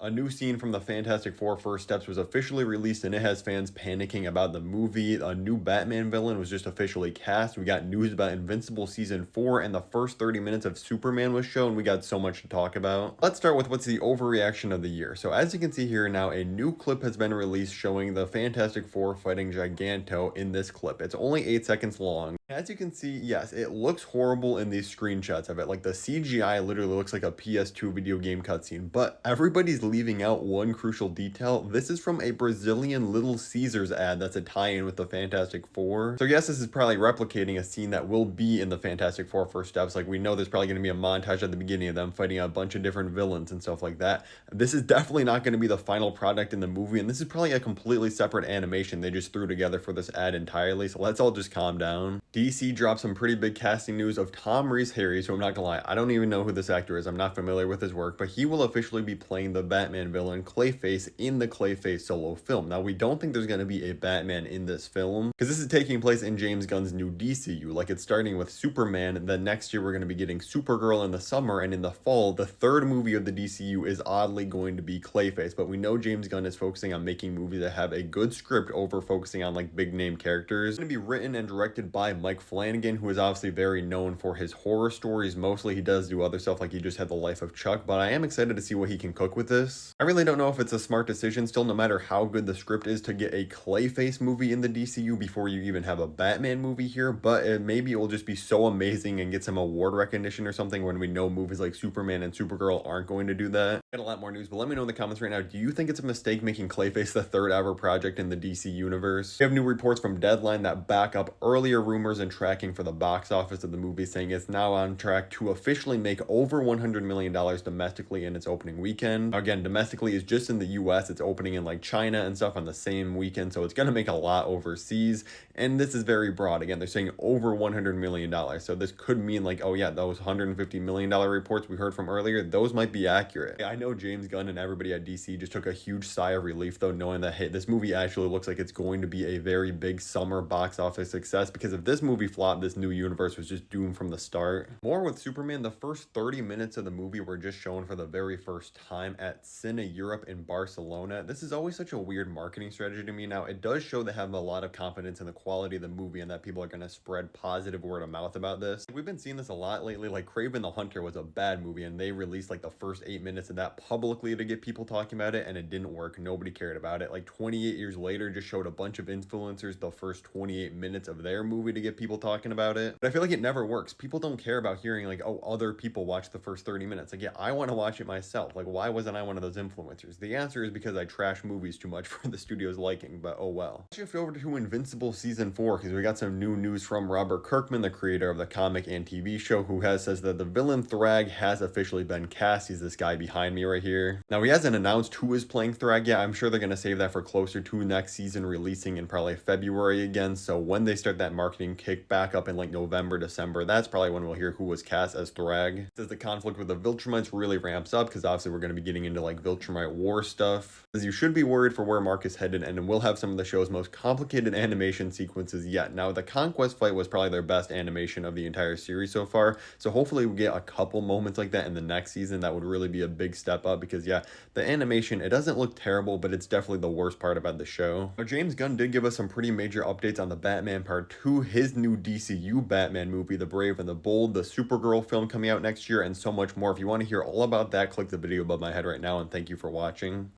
A new scene from the Fantastic Four First Steps was officially released and it has fans panicking about the movie. A new Batman villain was just officially cast. We got news about Invincible Season 4 and the first 30 minutes of Superman was shown. We got so much to talk about. Let's start with what's the overreaction of the year. So as you can see here now, a new clip has been released showing the Fantastic Four fighting Giganto in this clip. It's only 8 seconds long. As you can see, yes, it looks horrible in these screenshots of it. Like the CGI literally looks like a PS2 video game cutscene, but everybody's leaving out one crucial detail. This is from a Brazilian Little Caesars ad that's a tie-in with the Fantastic Four. So yes, this is probably replicating a scene that will be in the Fantastic Four First Steps. Like we know there's probably going to be a montage at the beginning of them fighting a bunch of different villains and stuff like that. This is definitely not going to be the final product in the movie, and this is probably a completely separate animation they just threw together for this ad entirely. So let's all just calm down. DC dropped some pretty big casting news of Tom Rhys-Harris, who I'm not gonna lie, I don't even know who this actor is. I'm not familiar with his work, but he will officially be playing the Batman villain Clayface in the Clayface solo film. Now, we don't think there's gonna be a Batman in this film, because this is taking place in James Gunn's new DCU. Like, it's starting with Superman, and then next year we're gonna be getting Supergirl in the summer, and in the fall, the third movie of the DCU is oddly going to be Clayface. But we know James Gunn is focusing on making movies that have a good script over focusing on like big name characters. It's gonna be written and directed by Mike Flanagan, who is obviously very known for his horror stories. Mostly he does do other stuff, like he just had The Life of Chuck, but I am excited to see what he can cook with this. I really don't know if it's a smart decision still, no matter how good the script is, to get a Clayface movie in the DCU before you even have a Batman movie here, but maybe it will just be so amazing and get some award recognition or something when we know movies like Superman and Supergirl aren't going to do that. Got a lot more news, but let me know in the comments right now, do you think it's a mistake making Clayface the third ever project in the DC universe? We have new reports from Deadline that back up earlier rumors and tracking for the box office of the movie, saying it's now on track to officially make over $100 million domestically in its opening weekend. Again, domestically is just in the US. It's opening in like China and stuff on the same weekend, so it's going to make a lot overseas. And this is very broad. Again, they're saying over $100 million. So this could mean like, oh yeah, those $150 million reports we heard from earlier, those might be accurate. I know James Gunn and everybody at DC just took a huge sigh of relief though, knowing that, hey, this movie actually looks like it's going to be a very big summer box office success, because if this movie flopped, this new universe was just doomed from the start. More with Superman, the first 30 minutes of the movie were just shown for the very first time at Cine Europe in Barcelona. This is always such a weird marketing strategy to me. Now, it does show they have a lot of confidence in the quality of the movie and that people are going to spread positive word of mouth about this. We've been seeing this a lot lately. Like Kraven the Hunter was a bad movie and they released like the first 8 minutes of that publicly to get people talking about it, and it didn't work. Nobody cared about it. Like 28 years later, just showed a bunch of influencers the first 28 minutes of their movie to get people talking about it. But I feel like it never works. People don't care about hearing like, oh, other people watch the first 30 minutes. Like, yeah, I want to watch it myself. Like, why wasn't I one of those influencers? The answer is because I trash movies too much for the studio's liking, but oh well. Shift over to Invincible Season 4, because we got some new news from Robert Kirkman, the creator of the comic and TV show, who says that the villain Thrag has officially been cast. He's this guy behind me right here. Now, he hasn't announced who is playing Thrag yet. I'm sure they're going to save that for closer to next season, releasing in probably February again. So when they start that marketing kick back up in like November, December, that's probably when we'll hear who was cast as Thrag. It says the conflict with the Viltrumites really ramps up, because obviously we're going to be getting into like Viltrumite war stuff. Says you should be worried for where Mark is headed, and we'll have some of the show's most complicated animation sequences yet. Now, the Conquest fight was probably their best animation of the entire series so far, so hopefully we get a couple moments like that in the next season. That would really be a big step up, because yeah, the animation, it doesn't look terrible, but it's definitely the worst part about the show. Now, James Gunn did give us some pretty major updates on the Batman Part 2, his new DCU Batman movie, The Brave and the Bold, the Supergirl film coming out next year, and so much more. If you want to hear all about that, click the video above my head right now, and thank you for watching.